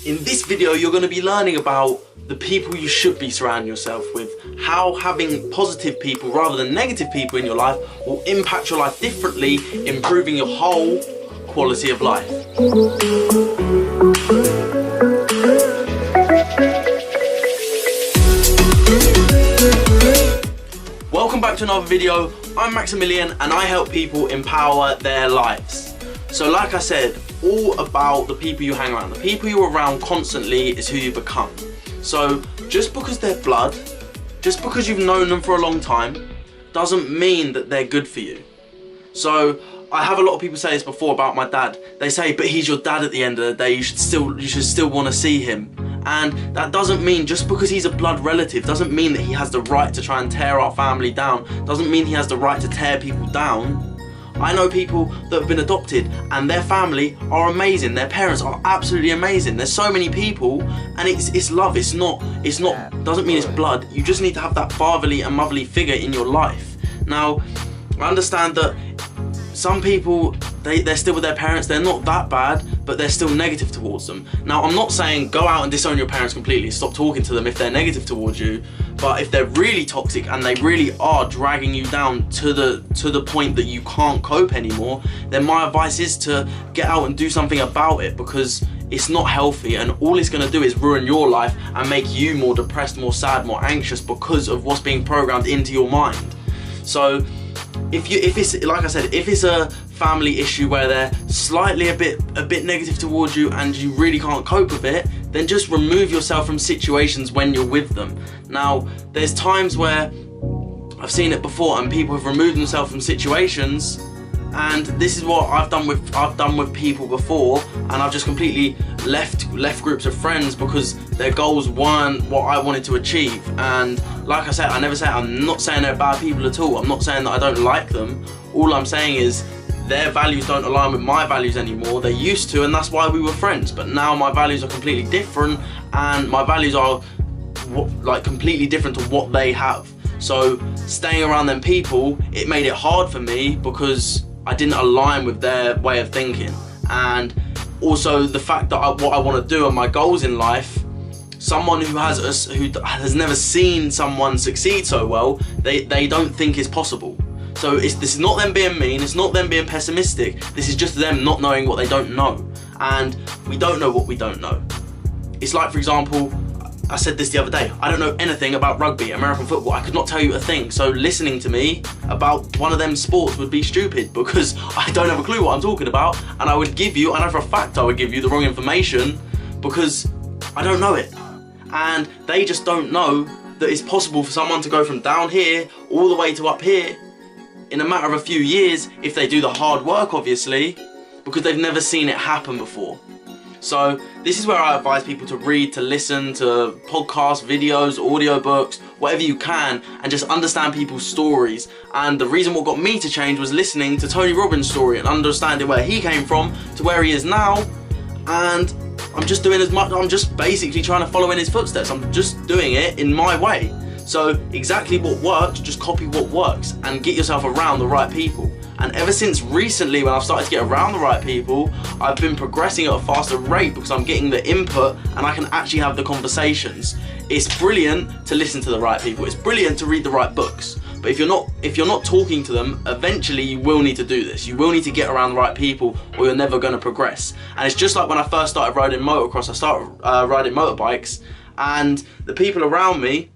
In this video, you're going to be learning about the people you should be surrounding yourself with, how having positive people rather than negative people in your life will impact your life differently, improving your whole quality of life. Welcome back to another video. I'm Maximilian and I help people empower their lives. So like I said, all about the people you hang around. The people you're around constantly is who you become. So just because they're blood, just because you've known them for a long time, doesn't mean that they're good for you. So I have a lot of people say this before about my dad. They say, but he's your dad at the end of the day, you should still want to see him. And that doesn't mean, just because he's a blood relative, doesn't mean that he has the right to try and tear our family down, doesn't mean he has the right to tear people down. I know people that have been adopted and their family are amazing, their parents are absolutely amazing. There's so many people and it's love, doesn't mean it's blood. You just need to have that fatherly and motherly figure in your life. Now, I understand that some people, they're still with their parents, they're not that bad, but they're still negative towards them. Now, I'm not saying go out and disown your parents completely, stop talking to them if they're negative towards you, but if they're really toxic and they really are dragging you down to the point that you can't cope anymore, then my advice is to get out and do something about it, because it's not healthy and all it's going to do is ruin your life and make you more depressed, more sad, more anxious because of what's being programmed into your mind. So if it's, like I said, if it's a family issue where they're slightly a bit negative towards you and you really can't cope with it, then just remove yourself from situations when you're with them. Now, there's times where I've seen it before and people have removed themselves from situations, and this is what I've done with people before, and I've just completely left groups of friends because their goals weren't what I wanted to achieve. And like I said, I'm not saying they're bad people at all. I'm not saying that I don't like them. All I'm saying is their values don't align with my values anymore. They used to, and that's why we were friends. But now my values are completely different, and my values are like completely different to what they have. So staying around them people, it made it hard for me because I didn't align with their way of thinking. And also the fact that what I want to do and my goals in life, someone who has never seen someone succeed so well, they don't think it's possible. So this is not them being mean, it's not them being pessimistic, this is just them not knowing what they don't know. And we don't know what we don't know. It's like, for example, I said this the other day, I don't know anything about rugby, American football, I could not tell you a thing. So listening to me about one of them sports would be stupid because I don't have a clue what I'm talking about, and I would give you, I know for a fact I would give you the wrong information because I don't know it. And they just don't know that it's possible for someone to go from down here all the way to up here in a matter of a few years if they do the hard work, obviously, because they've never seen it happen before. So this is where I advise people to read, to listen to podcasts, videos, audiobooks, whatever you can, and just understand people's stories. And the reason what got me to change was listening to Tony Robbins' story and understanding where he came from to where he is now. And I'm just doing I'm just basically trying to follow in his footsteps. I'm just doing it in my way. So exactly what works, just copy what works and get yourself around the right people. And ever since recently, when I've started to get around the right people, I've been progressing at a faster rate because I'm getting the input and I can actually have the conversations. It's brilliant to listen to the right people. It's brilliant to read the right books. But if you're not talking to them, eventually you will need to do this. You will need to get around the right people or you're never going to progress. And it's just like when I first started riding motocross, I started riding motorbikes, and the people around me,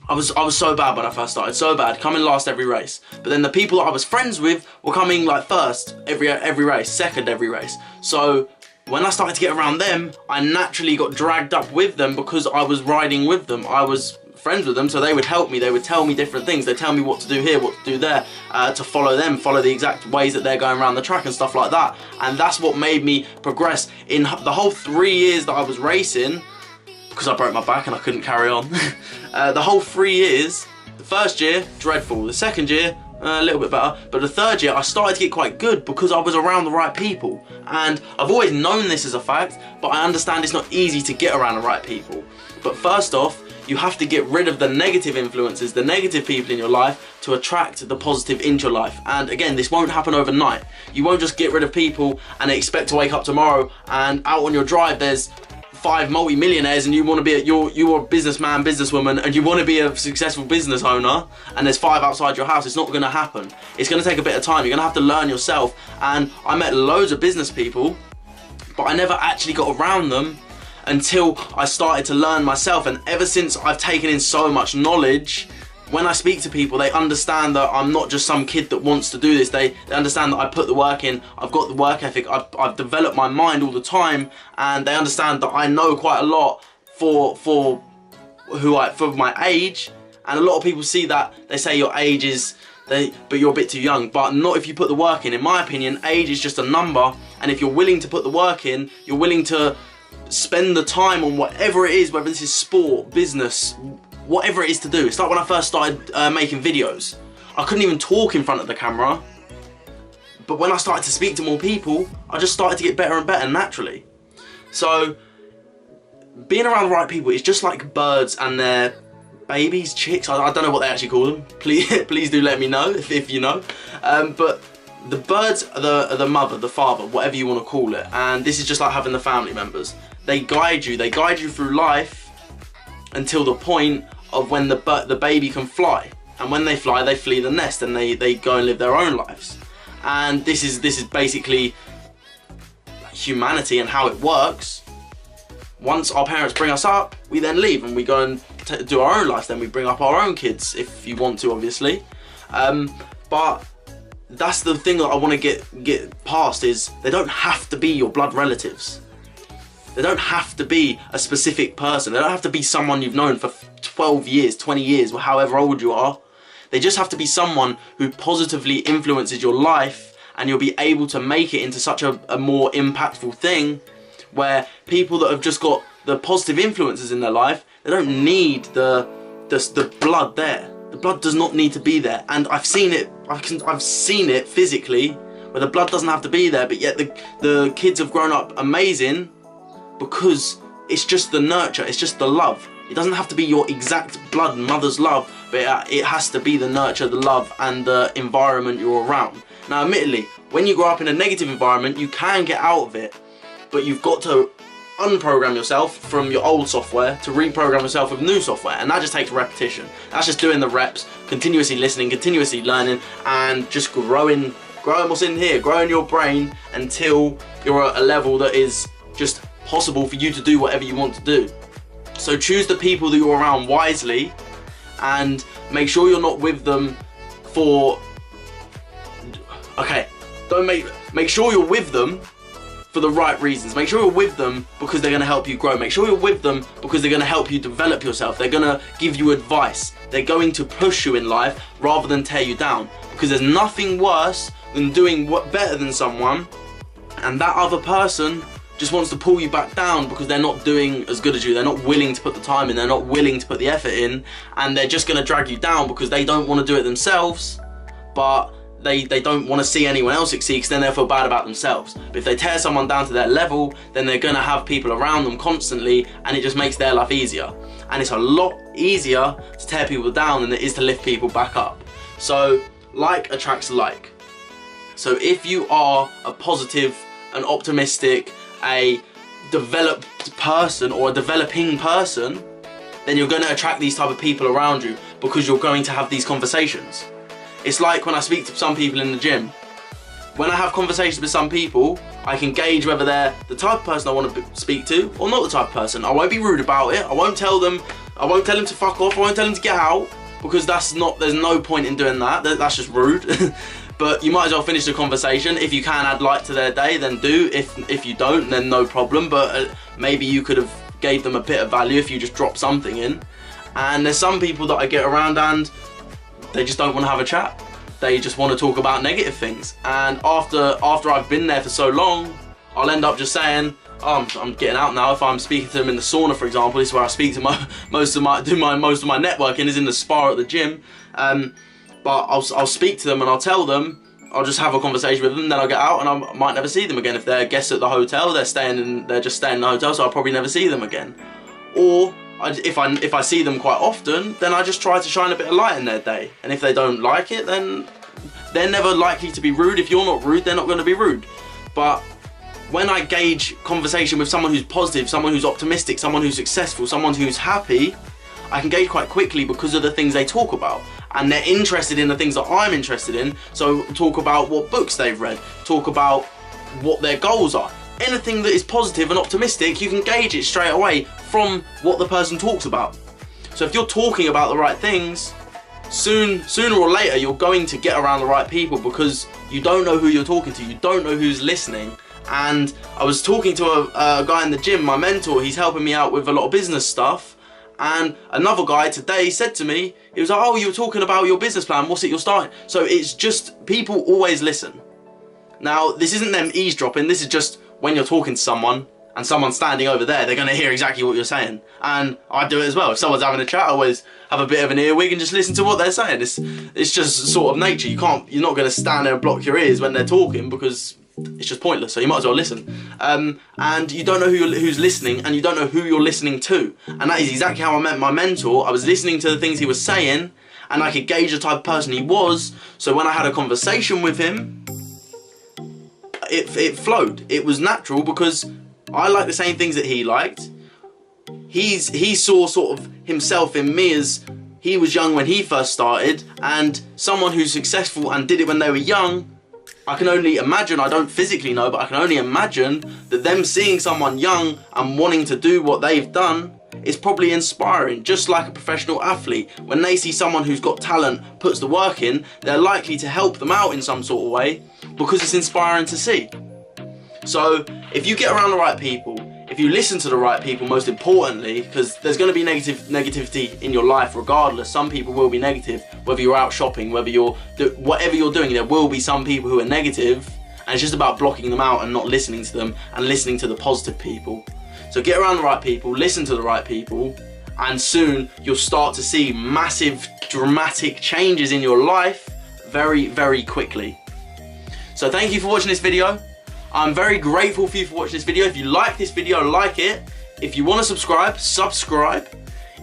I was so bad when I first started, so bad, coming last every race. But then the people that I was friends with were coming like first every race, second every race. So when I started to get around them, I naturally got dragged up with them because I was riding with them. I was friends with them, so they would help me, they would tell me different things, they'd tell me what to do here, what to do there, to follow them, follow the exact ways that they're going around the track and stuff like that. And that's what made me progress in the whole 3 years that I was racing, because I broke my back and I couldn't carry on. The whole 3 years, the first year, dreadful. The second year, a little bit better. But the third year, I started to get quite good because I was around the right people. And I've always known this as a fact, but I understand it's not easy to get around the right people. But first off, you have to get rid of the negative influences, the negative people in your life, to attract the positive into your life. And again, this won't happen overnight. You won't just get rid of people and expect to wake up tomorrow and out on your drive there's 5 multi-millionaires and you want to be you're a businessman, businesswoman, and you want to be a successful business owner, and there's 5 outside your house, it's not going to happen. It's going to take a bit of time. You're going to have to learn yourself. And I met loads of business people, but I never actually got around them until I started to learn myself. And ever since I've taken in so much knowledge, when I speak to people, they understand that I'm not just some kid that wants to do this. They understand that I put the work in, I've got the work ethic, I've developed my mind all the time, and they understand that I know quite a lot for my age. And a lot of people see that, they say your age is, but you're a bit too young. But not if you put the work in. In my opinion, age is just a number, and if you're willing to put the work in, you're willing to spend the time on whatever it is, whether this is sport, business, whatever it is to do. It's like when I first started making videos. I couldn't even talk in front of the camera. But when I started to speak to more people, I just started to get better and better naturally. So, being around the right people is just like birds and their babies, chicks, I don't know what they actually call them. Please do let me know if you know. But the birds are the mother, the father, whatever you want to call it. And this is just like having the family members. They guide you through life until the point of when the baby can fly, and when they fly, they flee the nest and they go and live their own lives. And this is basically humanity and how it works. Once our parents bring us up, we then leave and we go and do our own lives. Then we bring up our own kids if you want to, obviously. But that's the thing that I want to get past, is they don't have to be your blood relatives. They don't have to be a specific person. They don't have to be someone you've known for 12 years, 20 years, or however old you are. They just have to be someone who positively influences your life, and you'll be able to make it into such a more impactful thing, where people that have just got the positive influences in their life, they don't need the blood there. The blood does not need to be there. And I've seen it, I've seen it physically, where the blood doesn't have to be there, but yet the kids have grown up amazing, because it's just the nurture, it's just the love. It doesn't have to be your exact blood mother's love, but it has to be the nurture, the love, and the environment you're around. Now, admittedly, when you grow up in a negative environment, you can get out of it, but you've got to unprogram yourself from your old software to reprogram yourself with new software, and that just takes repetition. That's just doing the reps, continuously listening, continuously learning, and just growing what's in here, growing your brain until you're at a level that is just possible for you to do whatever you want to do. So choose the people that you're around wisely, and make sure you're not with them for, make sure you're with them for the right reasons. Make sure you're with them because they're going to help you grow. Make sure you're with them because they're going to help you develop yourself. They're going to give you advice. They're going to push you in life rather than tear you down, because there's nothing worse than doing better than someone, and that other person just wants to pull you back down because they're not doing as good as you. They're not willing to put the time in, they're not willing to put the effort in, and they're just going to drag you down because they don't want to do it themselves, but they don't want to see anyone else succeed, because then they'll feel bad about themselves. But if they tear someone down to their level, then they're going to have people around them constantly, and it just makes their life easier. And it's a lot easier to tear people down than it is to lift people back up. So like attracts like. So if you are a positive, an optimistic, a developed person or a developing person, then you're going to attract these type of people around you, because you're going to have these conversations. It's like when I speak to some people in the gym. When I have conversations with some people, I can gauge whether they're the type of person I want to speak to or not the type of person. I won't be rude about it. I won't tell them to fuck off. I won't tell them to get out, because there's no point in doing that. That's just rude. But you might as well finish the conversation. If you can add light to their day, then do. If you don't, then no problem. But maybe you could have gave them a bit of value if you just dropped something in. And there's some people that I get around and they just don't want to have a chat. They just want to talk about negative things. And after I've been there for so long, I'll end up just saying, oh, I'm getting out now. If I'm speaking to them in the sauna, for example, this is where I speak to most of my networking is in the spa at the gym. But I'll speak to them and I'll tell them, I'll just have a conversation with them, then I'll get out and I might never see them again. If they're guests at the hotel, they're just staying in the hotel, so I'll probably never see them again. Or if I see them quite often, then I just try to shine a bit of light in their day. And if they don't like it, then they're never likely to be rude. If you're not rude, they're not going to be rude. But when I gauge conversation with someone who's positive, someone who's optimistic, someone who's successful, someone who's happy, I can gauge quite quickly because of the things they talk about. And they're interested in the things that I'm interested in. So talk about what books they've read, talk about what their goals are. Anything that is positive and optimistic, you can gauge it straight away from what the person talks about. So if you're talking about the right things, sooner or later you're going to get around the right people, because you don't know who you're talking to, you don't know who's listening. And I was talking to a guy in the gym, my mentor, he's helping me out with a lot of business stuff, and another guy today said to me, he was like, oh, you were talking about your business plan, what's it you're starting? So it's just, people always listen. Now, this isn't them eavesdropping, this is just when you're talking to someone and someone's standing over there, they're going to hear exactly what you're saying. And I do it as well. If someone's having a chat, I always have a bit of an earwig and just listen to what they're saying. It's just sort of nature. You're not going to stand there and block your ears when they're talking, because it's just pointless, so you might as well listen. And you don't know who's listening, and you don't know who you're listening to. And that is exactly how I met my mentor. I was listening to the things he was saying, and I could gauge the type of person he was. So when I had a conversation with him, it flowed. It was natural, because I like the same things that he liked. He saw sort of himself in me as he was young when he first started, and someone who's successful and did it when they were young. I can only imagine, I don't physically know, but I can only imagine that them seeing someone young and wanting to do what they've done is probably inspiring. Just like a professional athlete, when they see someone who's got talent, puts the work in, they're likely to help them out in some sort of way, because it's inspiring to see. So if you get around the right people, if you listen to the right people, most importantly, because there's going to be negativity in your life regardless. Some people will be negative, whether you're out shopping, whether whatever you're doing, there will be some people who are negative, and it's just about blocking them out and not listening to them, and listening to the positive people. So get around the right people, listen to the right people, and soon you'll start to see massive, dramatic changes in your life very, very quickly. So thank you for watching this video. I'm very grateful for you for watching this video. If you like this video, like it. If you want to subscribe, subscribe.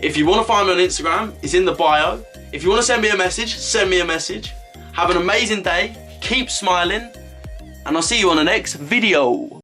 If you want to find me on Instagram, it's in the bio. If you want to send me a message, send me a message. Have an amazing day, keep smiling, and I'll see you on the next video.